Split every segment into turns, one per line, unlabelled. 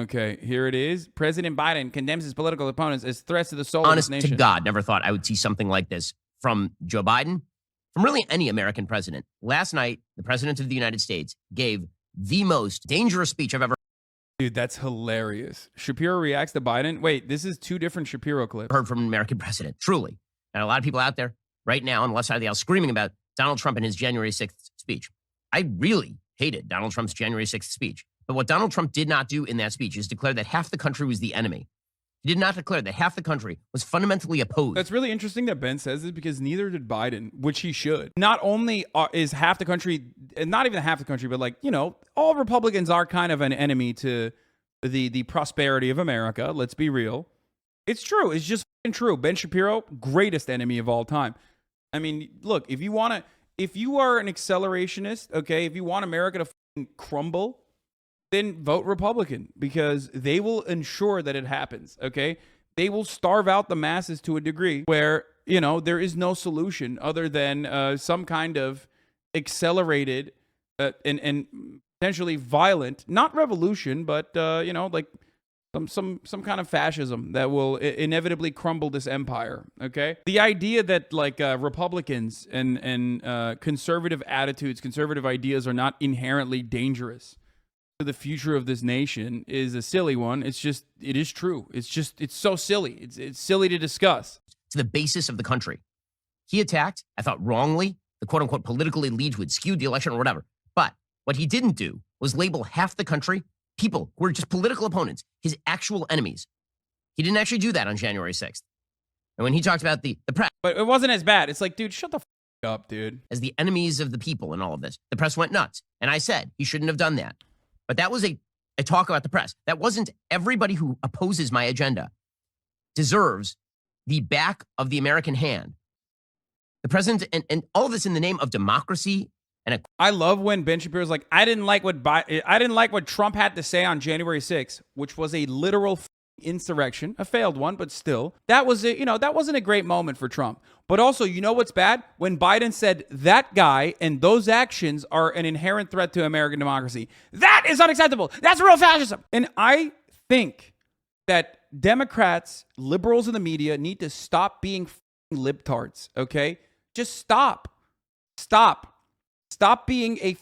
Okay, here it is. President Biden condemns his political opponents as threats to the soul of his
Honest
nation.
to God, never thought I would see something like this from Joe Biden, from really any American president. Last night, the president of the United States gave the most dangerous speech I've ever
Dude, that's hilarious. Shapiro reacts to Biden. Wait, this is two different Shapiro clips.
heard from an American president, truly. And a lot of people out there right now on the left side of the aisle screaming about Donald Trump and his January 6th speech. I really hated Donald Trump's January 6th speech. But what Donald Trump did not do in that speech is declare that half the country was the enemy. He did not declare that half the country was fundamentally opposed.
That's really interesting that Ben says this because neither did Biden, which he should. Not only is half the country, and not even half the country, but like, you know, all Republicans are kind of an enemy to the prosperity of America. Let's be real. It's true. It's just true. Ben Shapiro, greatest enemy of all time. I mean, look, if you are an accelerationist, okay, if you want America to crumble, then vote Republican because they will ensure that it happens, okay? They will starve out the masses to a degree where, you know, there is no solution other than some kind of accelerated and potentially violent, not revolution, but, you know, like some kind of fascism that will inevitably crumble this empire, okay? The idea that, like, Republicans and conservative attitudes, conservative ideas are not inherently dangerous the future of this nation is a silly one. It is true. It's so silly. It's silly to discuss.
To the basis of the country. He attacked, I thought wrongly, the quote unquote political elite who had skewed the election or whatever. But what he didn't do was label half the country, people who were just political opponents, his actual enemies. He didn't actually do that on January 6th. And when he talked about the press.
But it wasn't as bad. It's like, dude, shut the up, dude.
As the enemies of the people in all of this. The press went nuts. And I said he shouldn't have done that. But that was a talk about the press. That wasn't everybody who opposes my agenda deserves the back of the American hand. The president and all of this in the name of democracy. And
I love when Ben Shapiro's like, I didn't like what Trump had to say on January 6th, which was a literal insurrection, a failed one, but still, that wasn't a great moment for Trump. But also, you know what's bad? When Biden said that guy and those actions are an inherent threat to American democracy. That is unacceptable. That's real fascism. And I think that Democrats, liberals in the media need to stop being libtards, okay? Just stop. Stop being a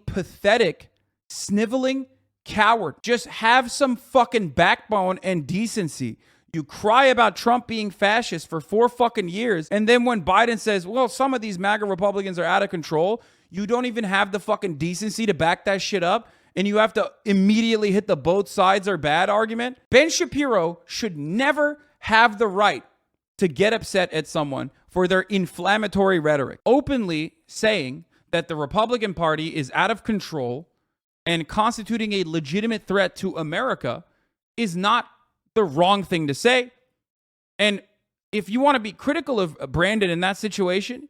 pathetic, sniveling coward. Just have some fucking backbone and decency. You cry about Trump being fascist for 4 fucking years. And then when Biden says, well, some of these MAGA Republicans are out of control, you don't even have the fucking decency to back that shit up. And you have to immediately hit the both sides are bad argument. Ben Shapiro should never have the right to get upset at someone for their inflammatory rhetoric. Openly saying that the Republican Party is out of control and constituting a legitimate threat to America is not the wrong thing to say. And if you want to be critical of Brandon in that situation,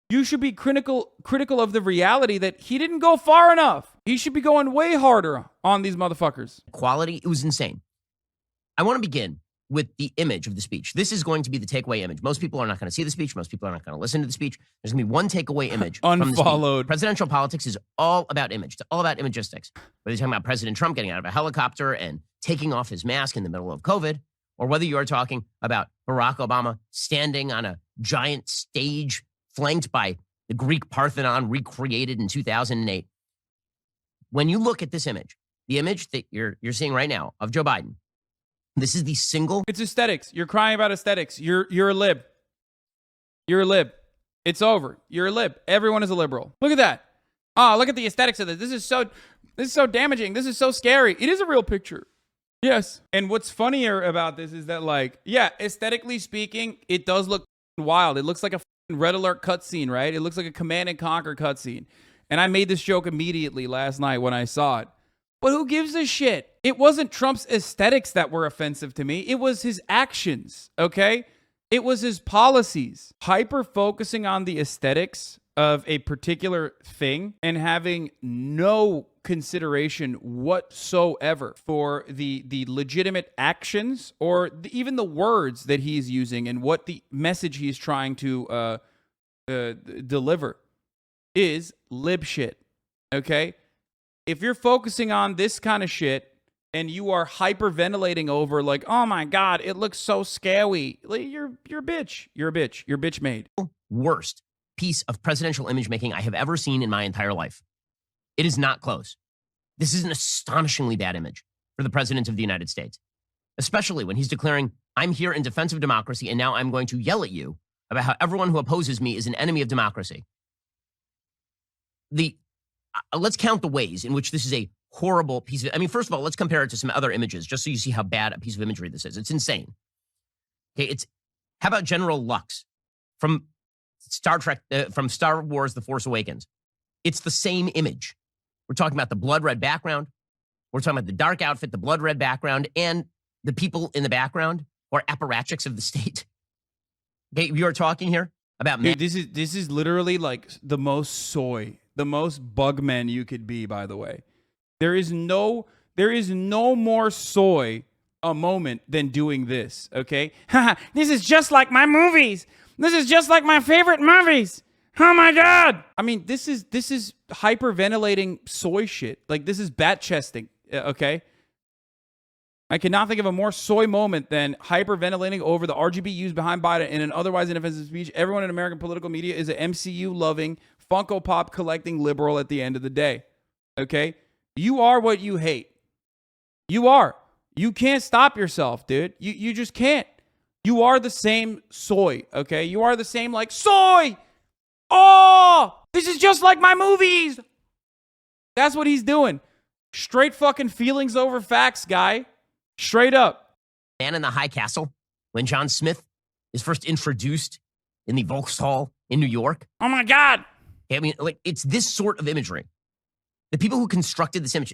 you should be critical of the reality that he didn't go far enough. He should be going way harder on these motherfuckers.
Quality, it was insane. I want to begin with the image of the speech. This is going to be the takeaway image. Most people are not going to see the speech. Most people are not going to listen to the speech. There's going to be one takeaway image.
Unfollowed.
Presidential politics is all about image. It's all about imagistics. Whether you're talking about President Trump getting out of a helicopter and taking off his mask in the middle of COVID, or whether you are talking about Barack Obama standing on a giant stage flanked by the Greek Parthenon recreated in 2008. When you look at this image, the image that you're seeing right now of Joe Biden, this is the single.
It's aesthetics. You're crying about aesthetics. You're a lib. You're a lib. It's over. You're a lib. Everyone is a liberal. Look at that. Oh, look at the aesthetics of this. This is so damaging. This is so scary. It is a real picture. Yes. And what's funnier about this is that, like, yeah, aesthetically speaking, it does look wild. It looks like a Red Alert cutscene, right? It looks like a Command and Conquer cutscene. And I made this joke immediately last night when I saw it. But who gives a shit? It wasn't Trump's aesthetics that were offensive to me. It was his actions, okay? It was his policies. Hyper-focusing on the aesthetics of a particular thing and having no consideration whatsoever for the legitimate actions or even the words that he's using and what the message he's trying to deliver is lib shit, okay? If you're focusing on this kind of shit and you are hyperventilating over like, oh my God, it looks so scary. Like, you're a bitch. You're a bitch. You're bitch made.
Worst piece of presidential image making I have ever seen in my entire life. It is not close. This is an astonishingly bad image for the president of the United States, especially when he's declaring, I'm here in defense of democracy, and now I'm going to yell at you about how everyone who opposes me is an enemy of democracy. Let's count the ways in which this is a horrible piece of, I mean, first of all, let's compare it to some other images, just so you see how bad a piece of imagery this is. It's insane. Okay, how about General Lux from Star Wars: The Force Awakens? It's the same image. We're talking about the blood red background. We're talking about the dark outfit, the blood red background, and the people in the background are apparatchiks of the state. Okay, you are talking here about
Dude, this is literally like the most soy, the most bugmen you could be, by the way. There is no more soy a moment than doing this, okay? This is just like my movies. This is just like my favorite movies. Oh my God. I mean, this is hyperventilating soy shit. Like, this is bat chesting, okay? I cannot think of a more soy moment than hyperventilating over the RGB used behind Biden in an otherwise inoffensive speech. Everyone in American political media is an MCU-loving, Funko Pop collecting liberal at the end of the day. Okay? You are what you hate. You are. You can't stop yourself, dude. You just can't. You are the same soy, okay? You are the same, like, soy! Oh! This is just like my movies! That's what he's doing. Straight fucking feelings over facts, guy. Straight up.
Man in the High Castle, when John Smith is first introduced in the Vauxhall in New York.
Oh my God.
I mean, like, it's this sort of imagery. The people who constructed this image,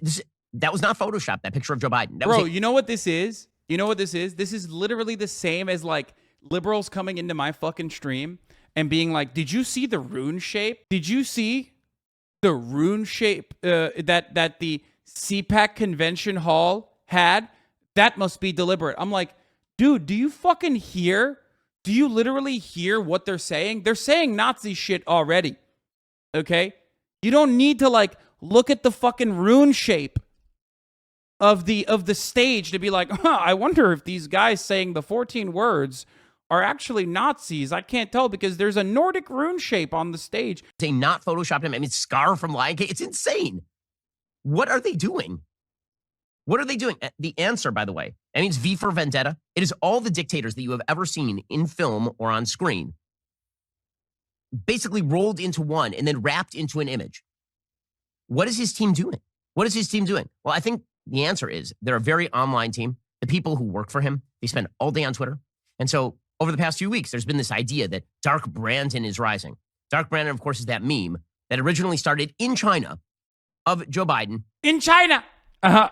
that was not Photoshop, that picture of Joe Biden.
Bro, you know what this is? You know what this is? This is literally the same as like liberals coming into my fucking stream and being like, did you see the rune shape? Did you see the rune shape that the CPAC convention hall had? That must be deliberate. I'm like, dude, do you fucking hear? Do you literally hear what they're saying? They're saying Nazi shit already. Okay? You don't need to like look at the fucking rune shape of the stage to be like, I wonder if these guys saying the 14 words are actually Nazis. I can't tell because there's a Nordic rune shape on the stage.
They not photoshopped him. I mean, Scar from Lion King. It's insane. What are they doing? What are they doing? The answer, by the way, I mean, it's V for Vendetta. It is all the dictators that you have ever seen in film or on screen basically rolled into one and then wrapped into an image. What is his team doing? What is his team doing? Well, I think the answer is they're a very online team. The people who work for him, they spend all day on Twitter. And so over the past few weeks, there's been this idea that Dark Brandon is rising. Dark Brandon, of course, is that meme that originally started in China of Joe Biden.
In China! Uh-huh.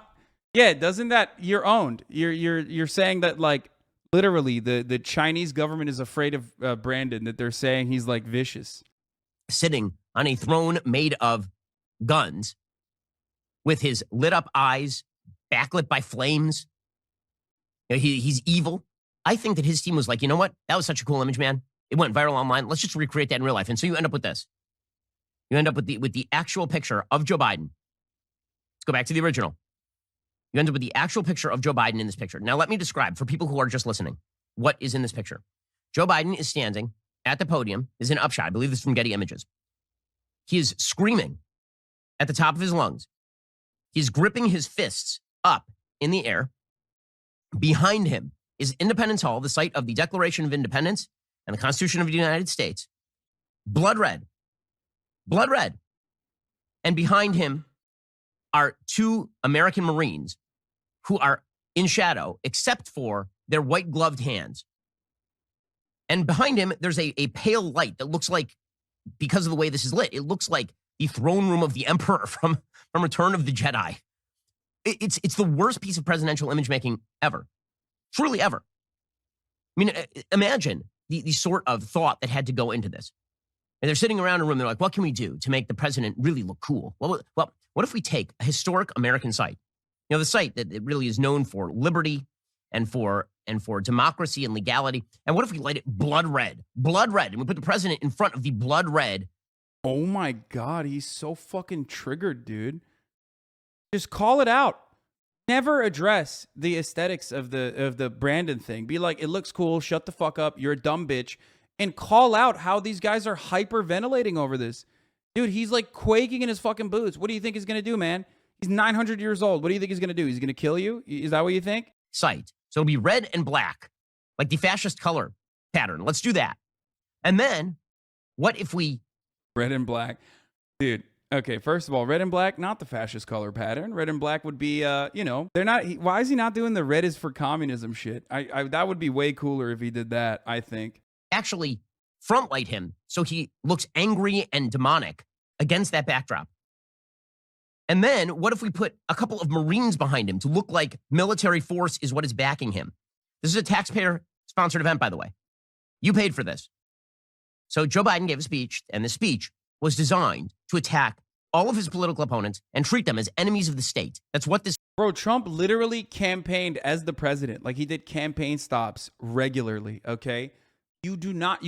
Yeah, doesn't that, you're owned. You're saying that, like, literally the Chinese government is afraid of Brandon, that they're saying he's like vicious.
Sitting on a throne made of guns with his lit up eyes, backlit by flames. You know, he's evil. I think that his team was like, you know what? That was such a cool image, man. It went viral online. Let's just recreate that in real life. And so you end up with this. You end up with the actual picture of Joe Biden. Let's go back to the original. You end up with the actual picture of Joe Biden in this picture. Now, let me describe for people who are just listening what is in this picture. Joe Biden is standing at the podium. This is an upshot. I believe this is from Getty Images. He is screaming at the top of his lungs. He's gripping his fists up in the air. Behind him is Independence Hall, the site of the Declaration of Independence and the Constitution of the United States. Blood red. Blood red. And behind him are two American Marines who are in shadow, except for their white-gloved hands. And behind him, there's a pale light that looks like, because of the way this is lit, it looks like the throne room of the Emperor from Return of the Jedi. It's the worst piece of presidential image-making ever. Truly ever. I mean, imagine the sort of thought that had to go into this. And they're sitting around a room, they're like, what can we do to make the president really look cool? Well, what if we take a historic American site? You know, the site that it really is known for liberty and for democracy and legality. And what if we light it blood red? Blood red. And we put the president in front of the blood red.
Oh my God, he's so fucking triggered, dude. Just call it out. Never address the aesthetics of the Brandon thing. Be like, it looks cool. Shut the fuck up. You're a dumb bitch. And call out how these guys are hyperventilating over this. Dude, he's like quaking in his fucking boots. What do you think he's going to do, man? He's 900 years old. What do you think he's going to do? He's going to kill you? Is that what you think?
Site. So it'll be red and black, like the fascist color pattern. Let's do that. And then what if we...
Red and black. Dude, okay, first of all, red and black, not the fascist color pattern. Red and black would be, they're not... Why is he not doing the red is for communism shit? That would be way cooler if he did that, I think.
Actually front light him so he looks angry and demonic against that backdrop. And then what if we put a couple of Marines behind him to look like military force is what is backing him? This is a taxpayer-sponsored event, by the way. You paid for this. So Joe Biden gave a speech, and the speech was designed to attack all of his political opponents and treat them as enemies of the state. That's what this...
Bro, Trump literally campaigned as the president. Like, he did campaign stops regularly, okay? You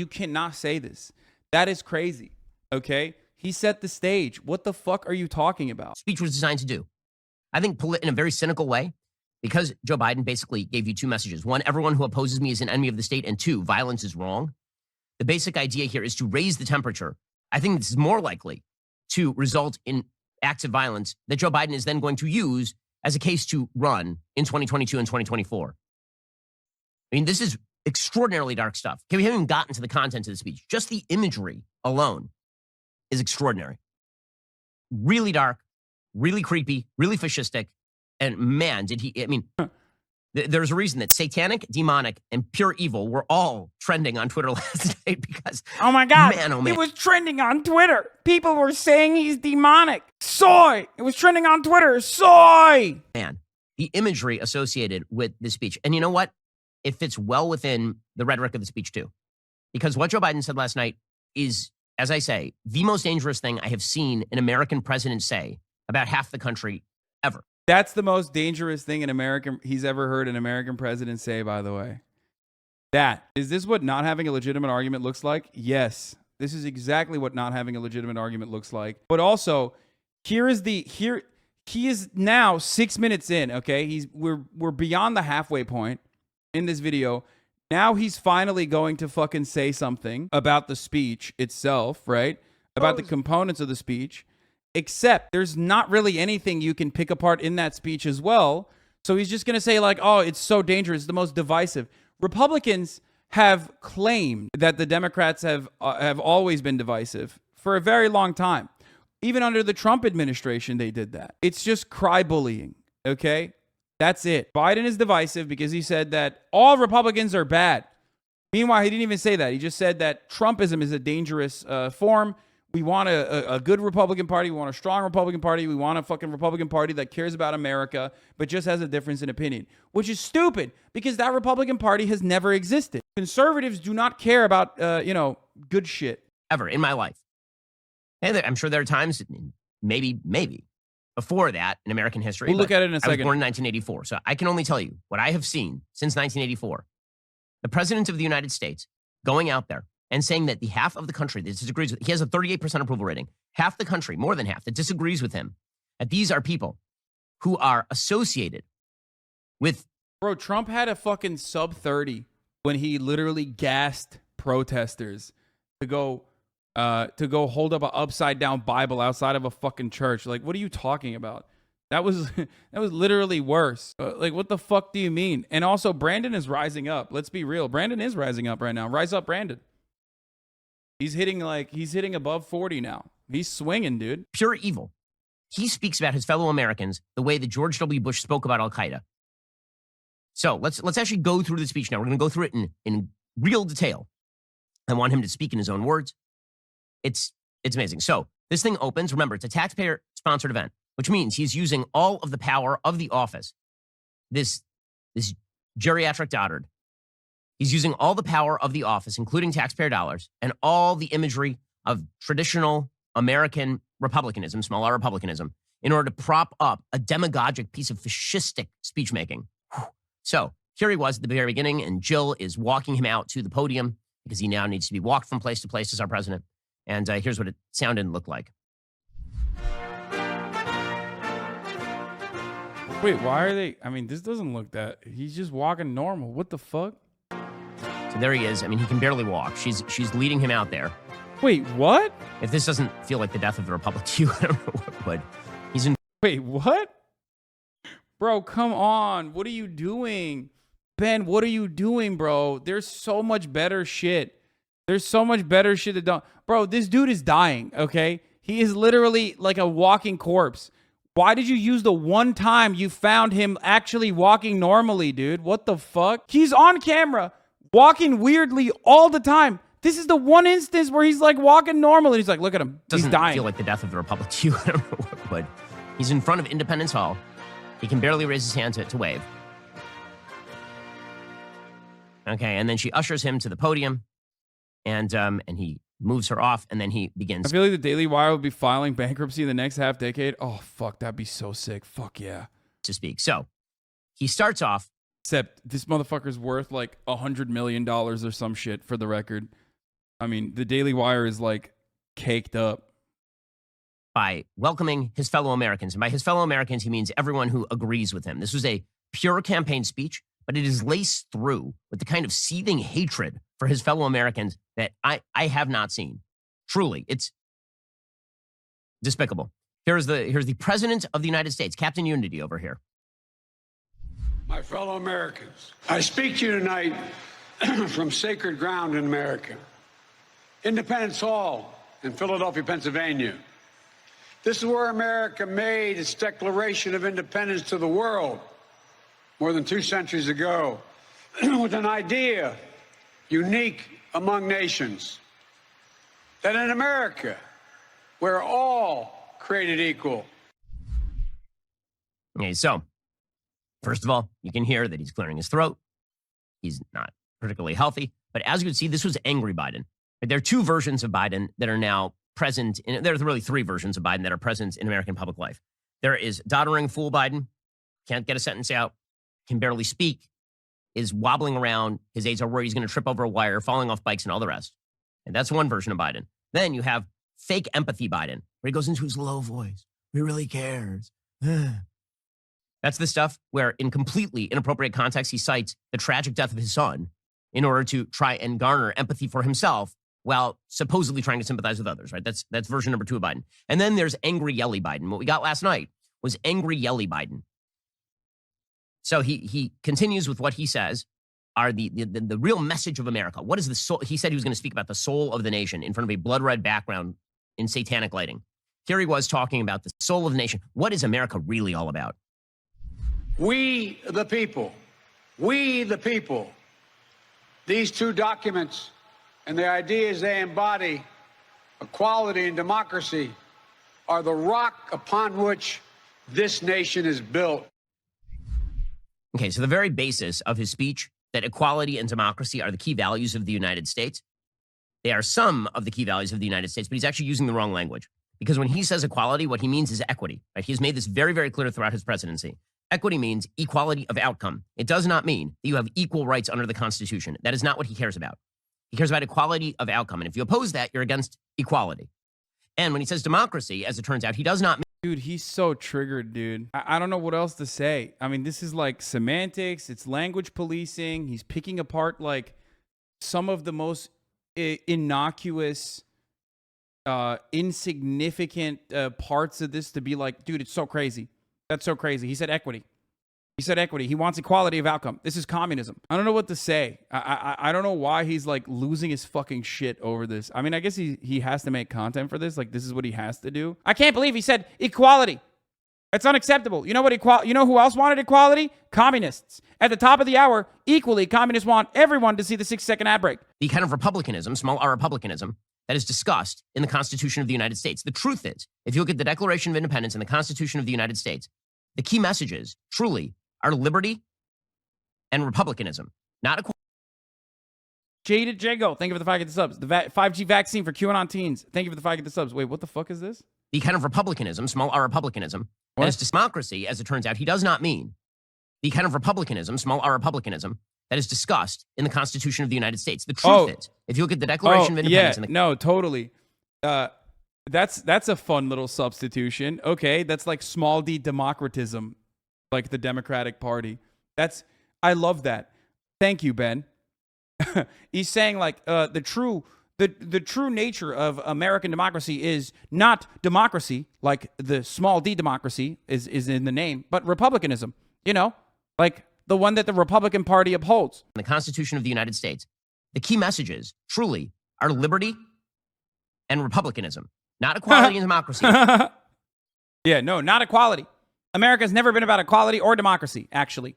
cannot say this. That is crazy, okay? He set the stage. What the fuck are you talking about?
Speech was designed to do. I think in a very cynical way, because Joe Biden basically gave you two messages. One, everyone who opposes me is an enemy of the state. And two, violence is wrong. The basic idea here is to raise the temperature. I think this is more likely to result in acts of violence that Joe Biden is then going to use as a case to run in 2022 and 2024. I mean, this is extraordinarily dark stuff. Okay, we haven't even gotten to the content of the speech. Just the imagery alone is extraordinary. Really dark, really creepy, really fascistic. And man, there's a reason that satanic, demonic, and pure evil were all trending on Twitter last night because...
Oh my God.
Man, oh man.
It was trending on Twitter. People were saying he's demonic. Soy. It was trending on Twitter. Soy.
Man, the imagery associated with the speech. And you know what? It fits well within the rhetoric of the speech too. Because what Joe Biden said last night is, as I say, the most dangerous thing I have seen an American president say about half the country ever.
That's the most dangerous thing he's ever heard an American president say, by the way. Is this what not having a legitimate argument looks like? Yes. This is exactly what not having a legitimate argument looks like. But also, he is now 6 minutes in, okay? We're beyond the halfway point in this video. Now he's finally going to fucking say something about the speech itself, right? About the components of the speech. Except there's not really anything you can pick apart in that speech as well. So he's just going to say like, oh, it's so dangerous, it's the most divisive. Republicans have claimed that the Democrats have always been divisive for a very long time. Even under the Trump administration, they did that. It's just cry bullying, okay? That's it. Biden is divisive because he said that all Republicans are bad. Meanwhile, he didn't even say that. He just said that Trumpism is a dangerous form. We want a good Republican Party. We want a strong Republican Party. We want a fucking Republican Party that cares about America, but just has a difference in opinion, which is stupid because that Republican Party has never existed. Conservatives do not care about, good shit.
Ever in my life. And I'm sure there are times, maybe, before that in American history.
We'll look at it in a second.
I was born in 1984, so I can only tell you what I have seen since 1984. The President of the United States going out there and saying that the half of the country that disagrees with, he has a 38% approval rating, half the country, more than half, that disagrees with him, that these are people who are associated with...
Bro, Trump had a fucking sub 30 when he literally gassed protesters to go hold up an upside down Bible outside of a fucking church. Like, what are you talking about? That was literally worse. Like, what the fuck do you mean? And also, Brandon is rising up. Let's be real. Brandon is rising up right now. Rise up, Brandon. He's hitting above 40 now. He's swinging, dude.
Pure evil. He speaks about his fellow Americans the way that George W. Bush spoke about Al-Qaeda. So let's actually go through the speech now. We're going to go through it in real detail. I want him to speak in his own words. It's amazing. So this thing opens. Remember, it's a taxpayer-sponsored event, which means he's using all of the power of the office. This geriatric dotard. He's using all the power of the office, including taxpayer dollars, and all the imagery of traditional American republicanism, small r republicanism, in order to prop up a demagogic piece of fascistic speech-making. So here he was at the very beginning, and Jill is walking him out to the podium because he now needs to be walked from place to place as our president. And here's what it sounded and looked like.
Wait, why are they? I mean, this doesn't look that. He's just walking normal. What the fuck?
So there he is. I mean, he can barely walk. She's leading him out there.
Wait, what?
If this doesn't feel like the death of the republic to you, I don't know what would. He's in.
Wait, what? Bro, come on. What are you doing? Ben, what are you doing, bro? There's so much better shit. There's so much better shit to do. Bro, this dude is dying, okay? He is literally like a walking corpse. Why did you use the one time you found him actually walking normally, dude? What the fuck? He's on camera, walking weirdly all the time. This is the one instance where he's like walking normally. He's like, look at him. He's dying.
Doesn't feel like the death of the republic to you. I don't know what would. He's in front of Independence Hall. He can barely raise his hand to wave. Okay, and then she ushers him to the podium, and he moves her off, and then he begins.
I feel like the Daily Wire will be filing bankruptcy in the next half decade. Oh, fuck, that'd be so sick. Fuck yeah.
To speak. So he starts off.
Except this motherfucker's worth like $100 million or some shit, for the record. I mean, the Daily Wire is like caked up.
By welcoming his fellow Americans. And by his fellow Americans, he means everyone who agrees with him. This was a pure campaign speech, but it is laced through with the kind of seething hatred for his fellow Americans that I have not seen. Truly, it's despicable. Here's the President of the United States, Captain Unity over here.
My fellow Americans, I speak to you tonight from sacred ground in America. Independence Hall in Philadelphia, Pennsylvania. This is where America made its Declaration of Independence to the world more than 2 centuries ago with an idea unique among nations, that in America, we're all created equal.
Okay, so first of all, you can hear that he's clearing his throat. He's not particularly healthy, but as you can see, this was angry Biden. There are two versions of Biden that are now present. There's really three versions of Biden that are present in American public life. There is doddering fool Biden, can't get a sentence out, can barely speak, is wobbling around. His aides are worried he's going to trip over a wire, falling off bikes, and all the rest. And that's one version of Biden. Then you have fake empathy Biden, where he goes into his low voice. He really cares. That's the stuff where, in completely inappropriate context, he cites the tragic death of his son in order to try and garner empathy for himself while supposedly trying to sympathize with others, right? That's version number 2 of Biden. And then there's angry yelly Biden. What we got last night was angry yelly Biden. So he continues with what he says are the real message of America. What is the soul? He said he was going to speak about the soul of the nation in front of a blood red background in satanic lighting. Here he was talking about the soul of the nation. What is America really all about?
We the people. We the people. These two documents and the ideas they embody, equality and democracy, are the rock upon which this nation is built.
Okay, so the very basis of his speech, that equality and democracy are the key values of the United States. They are some of the key values of the United States, but he's actually using the wrong language. Because when he says equality, what he means is equity. Right? He has made this very, very clear throughout his presidency. Equity means equality of outcome. It does not mean that you have equal rights under the Constitution. That is not what he cares about. He cares about equality of outcome. And if you oppose that, you're against equality. And when he says democracy, as it turns out, he does not mean.
Dude, he's so triggered, dude. I don't know what else to say. I mean, this is like semantics. It's language policing. He's picking apart like some of the most innocuous, insignificant parts of this to be like, dude, it's so crazy. That's so crazy. He said equity. He said equity. He wants equality of outcome. This is communism. I don't know what to say. I don't know why he's like losing his fucking shit over this. I mean, I guess he has to make content for this. Like, this is what he has to do. I can't believe he said equality. It's unacceptable. You know what? You know who else wanted equality? Communists. At the top of the hour, equally, communists want everyone to see the 6-second ad break.
The kind of republicanism, small r republicanism, that is discussed in the Constitution of the United States. The truth is, if you look at the Declaration of Independence and the Constitution of the United States, the key messages truly are liberty and republicanism, not equality.
Jaded Jago, thank you for the 5 get the subs. The 5G vaccine for QAnon teens. Thank you for the 5 get the subs. Wait, what the fuck is this?
The kind of republicanism, small r republicanism, that is democracy, as it turns out, he does not mean the kind of republicanism, small r republicanism, that is discussed in the Constitution of the United States. The truth is, if you look at the Declaration of Independence,
yeah, no, totally. That's a fun little substitution. Okay, that's like small d democratism. like the Democratic Party. I love that. Thank you, Ben. He's saying like the true nature of American democracy is not democracy, like the small d democracy is in the name, but republicanism, you know, like the one that the Republican Party upholds.
The Constitution of the United States, the key messages truly are liberty and republicanism, not equality and democracy.
Yeah, no, not equality. America's never been about equality or democracy, actually.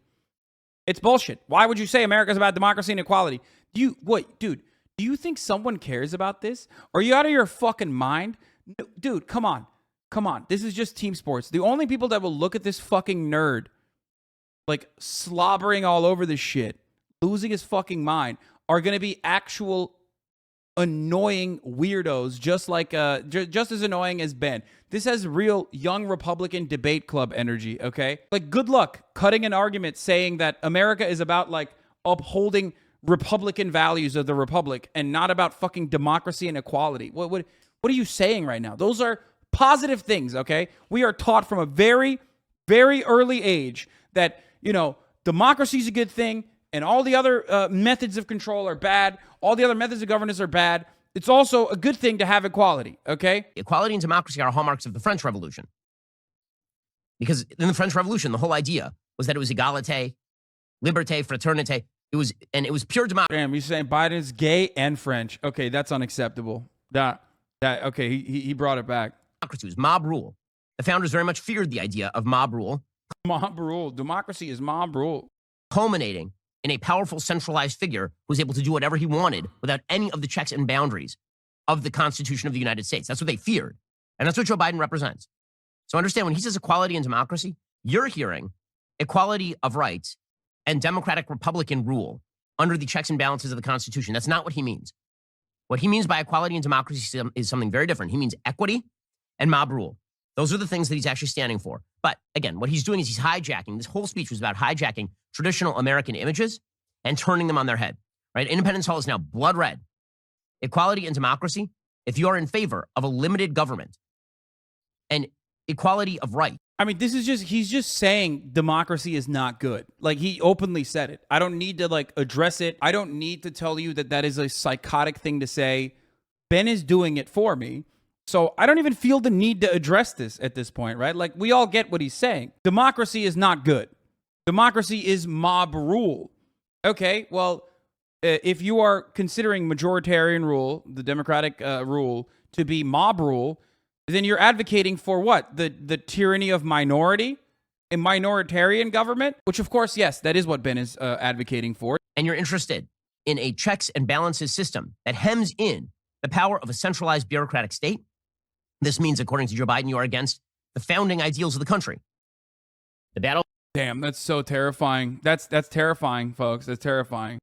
It's bullshit. Why would you say America's about democracy and equality? Dude, do you think someone cares about this? Are you out of your fucking mind? No, dude, come on. This is just team sports. The only people that will look at this fucking nerd, like slobbering all over this shit, losing his fucking mind, are going to be actual annoying weirdos, just like just as annoying as Ben. This has real young Republican debate club energy, okay? Like, good luck cutting an argument saying that America is about like upholding Republican values of the Republic and not about fucking democracy and equality. What are you saying right now? Those are positive things, okay? We are taught from a very, very early age that, you know, democracy is a good thing and all the other methods of control are bad. All the other methods of governance are bad. It's also a good thing to have equality, okay?
Equality and democracy are hallmarks of the French Revolution. Because in the French Revolution, the whole idea was that it was égalité, liberté, fraternité. It was pure democracy.
Damn, you're saying Biden's gay and French. Okay, that's unacceptable. Okay, he brought it back.
Democracy was mob rule. The founders very much feared the idea of mob rule.
Mob rule. Democracy is mob rule.
Culminating in a powerful centralized figure who was able to do whatever he wanted without any of the checks and boundaries of the Constitution of the United States. That's what they feared. And that's what Joe Biden represents. So understand, when he says equality and democracy, you're hearing equality of rights and democratic Republican rule under the checks and balances of the Constitution. That's not what he means. What he means by equality and democracy is something very different. He means equity and mob rule. Those are the things that he's actually standing for. But again, what he's doing is he's hijacking. This whole speech was about hijacking traditional American images and turning them on their head, right? Independence Hall is now blood red. Equality and democracy, if you are in favor of a limited government and equality of right.
I mean, he's just saying democracy is not good. Like, he openly said it. I don't need to like address it. I don't need to tell you that is a psychotic thing to say. Ben is doing it for me. So I don't even feel the need to address this at this point, right? Like, we all get what he's saying. Democracy is not good. Democracy is mob rule. Okay, well, if you are considering majoritarian rule, the democratic rule, to be mob rule, then you're advocating for what? The tyranny of minority? A minoritarian government? Which, of course, yes, that is what Ben is advocating for.
And you're interested in a checks and balances system that hems in the power of a centralized bureaucratic state. This means, according to Joe Biden, you are against the founding ideals of the country. The battle.
Damn, that's so terrifying. That's terrifying, folks. That's terrifying.